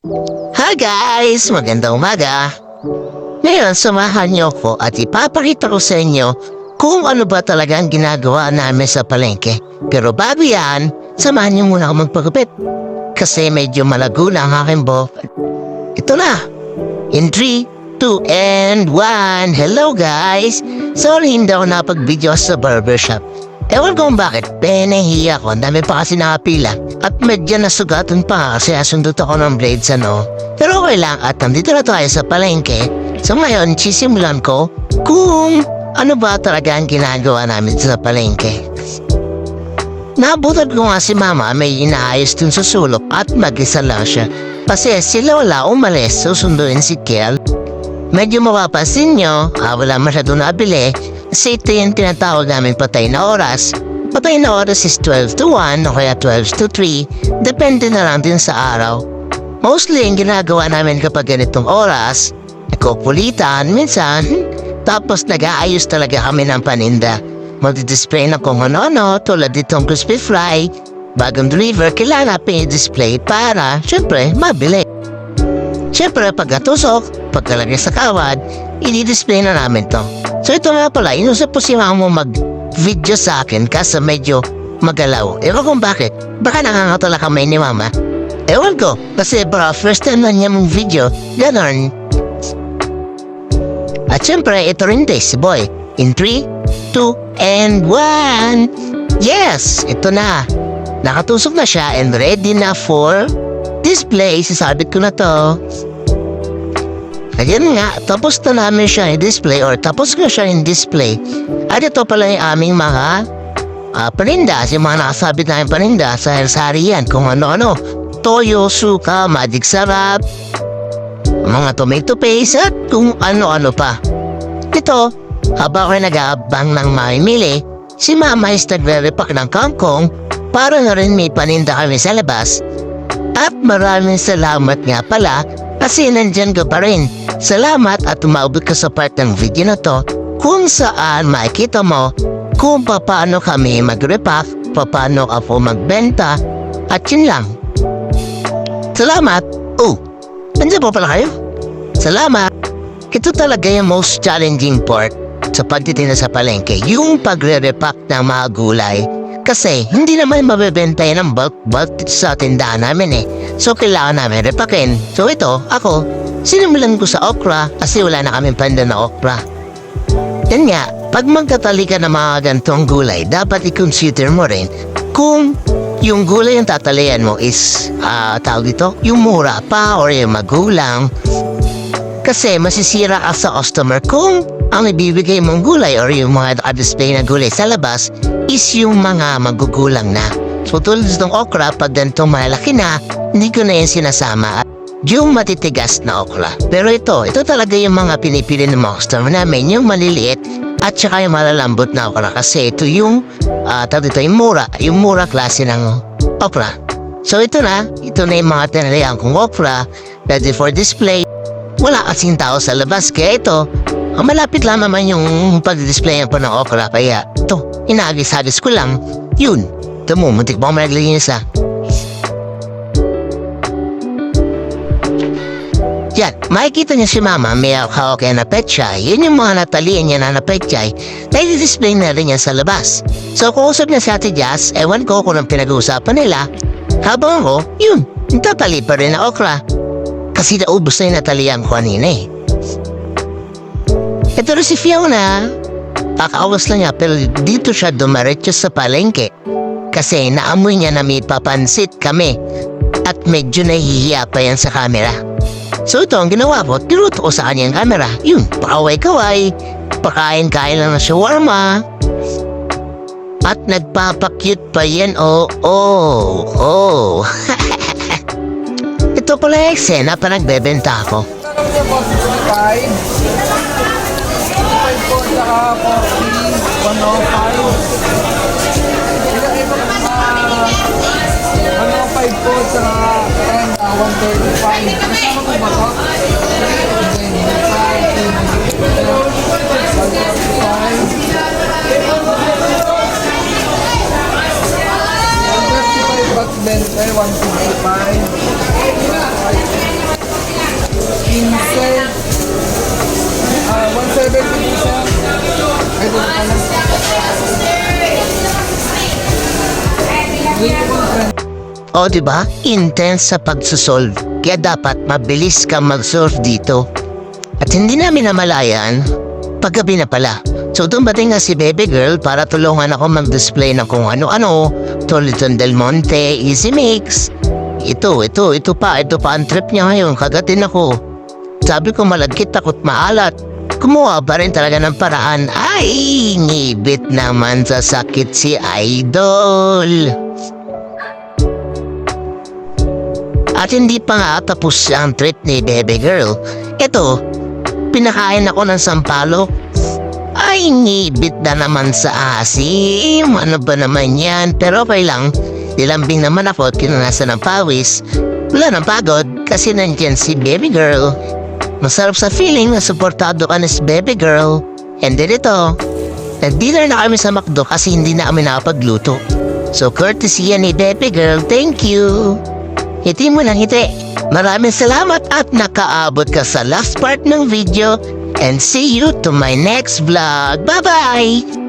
Hi guys! Magandang umaga! Ngayon, samahan niyo ko at ipapakita ko sa inyo kung ano ba talaga ang ginagawa namin sa palengke. Pero bago yan, samahan niyo muna ako magpagupit. Kasi medyo malago na ang aking buhok. Ito na! In 3, 2, and 1! Hello guys! Sorry hindi ako napag-video sa barbershop. Ewan ko kung bakit, nahihiya ko, ang dami pa kasi nakapila. At medyo nasugatan pa kasi asundot ako ng blades Pero okay lang at nandito na tayo sa palengke. So ngayon, sisimulan ko kung ano ba talaga ang ginagawa namin sa palengke. Nabutan ko nga si mama may inaayos dun sa sulok at mag-isa lang siya. Kasi sila wala umalis, susunduin si Kel. Medyo mapapansin nyo, wala masyadong nabili. Kasi ito yung tinatawag namin patay na oras. Patay na oras is 12 to 1 o kaya 12 to 3. Depende na lang din sa araw. Mostly ang ginagawa namin kapag ganitong oras, nagkukulitan minsan, tapos nag-aayos talaga kami ng paninda. Magdi-display na kung ano-ano tulad ditong crispy fry. Bagong deliver, kailangan i-display para, syempre, mabili. Syempre, pag natusok, pagkalagay sa kawad, i-display na namin to. So ito nga pala, inusap po si mama mo mag-video sa akin kasi medyo magalaw. Ewan kung bakit. Baka nangangatala kamay ni mama. Ewan ko, kasi baka first time na niya mong video, ganon. At syempre, ito rin din si Boy. In 3, 2, and 1! Yes! Ito na. Nakatusok na siya and ready na for display. Sasabit ko na to. Ayan nga, tapos na namin siya i-display or tapos ko siya i-display. At ito pala yung aming mga paninda. Yung mga nakasabit namin paninda sa sari yan. Kung ano-ano. Toyo, suka, magic sarap, mga tomato paste at kung ano-ano pa. Ito, habang ako nag-aabang ng mamimili, si mama is nagre-repack ng kangkong para na rin may paninda kami sa labas. At maraming salamat nga pala kasi nandyan ka pa rin. Salamat at umabot ka sa part ng video na to kung saan makikita mo kung paano kami mag-repack, paano ako magbenta, at yun lang. Salamat! Oh, nandiyan po pala kayo? Salamat! Ito talaga yung most challenging part sa pagtitinda sa palengke, yung pagre-repack ng mga gulay. Kasi hindi naman mabebenta yan ng bulk sa tindahan namin So kailangan namin repakin. So ito, ako, sinimulan ko sa okra kasi wala na kaming panda na okra. Yan nga, pag magtatali ka ng mga gantong gulay, dapat i-consider mo rin kung yung gulay yung tatalian mo is, tawag dito, yung mura pa or yung magulang. Kasi masisira ka sa customer kung ang ibibigay mong gulay or yung mga display na gulay sa labas is yung mga magugulang na. So tulad ng okra, pag ganitong malaki na, hindi ko na yung sinasama. Yung matitigas na okra. Pero ito talaga yung mga pinipili ng mga customer namin, yung maliliit at saka yung malalambot na okra. Kasi ito yung, yung mura klase ng okra. So ito na yung mga tinalihan kong okra, ready for display. Wala kasing tao sa labas, kaya ito, malapit lang naman yung pag-display po ng okra. Kaya ito, inagis-agis ko lang, yun. Ito mo, muntik pa ako maglinis Yan, makikita niya si mama, may hawak na petchay. Yun yung mga natalian niya na petchay, na i-display na rin niya sa labas. So kung usap niya si Ate Jazz, ewan ko kung ang pinag-uusapan nila. Habang ako, yun, tatali pa rin na okra. Kasi naubos na yung natalian ko kanina Ito rin si Fiona. Kakaawas lang niya pero dito siya dumaretso sa palengke. Kasi naamoy niya na may papansit kami. At medyo nahihiya pa yan sa camera. So ito ang ginawa ko, tinuto ko sa kanya yung camera. Yun, pakaway-kaway. Pakain-kain lang ng shawarma. At nagpapakyut pa yan, oh. Ito pala yung eksena pa nagbebenta ako. $155 O diba, intense sa pagsusolve. Kaya dapat mabilis ka mag-solve dito. At hindi namin namalayan, paggabi na pala. So dumating nga si baby girl para tulungan ako mag-display ng kung ano-ano. Toliton Del Monte, Easy Mix. Ito pa ang trip niya ngayon. Kagatin ako. Sabi ko malagkit ako't maalat. Kumuha pa rin talaga ng paraan. Ay, ngibit naman sa sakit si Idol. At hindi pa nga tapos ang trip ni baby girl. Ito, pinakain ako ng sampalok. Ay, ngibit na naman sa asim. Ano ba naman yan? Pero okay lang. Nilambing naman ako at kinunasan ng pawis. Wala nang pagod kasi nandyan si baby girl. Masarap sa feeling na suportado ka na si baby girl. And then ito, nag-dinner na kami sa McDo kasi hindi na kami nakapagluto. So courtesy yan ni baby girl, thank you. Hiti mo lang hiti. Maraming salamat at nakaabot ka sa last part ng video. And see you to my next vlog. Bye-bye!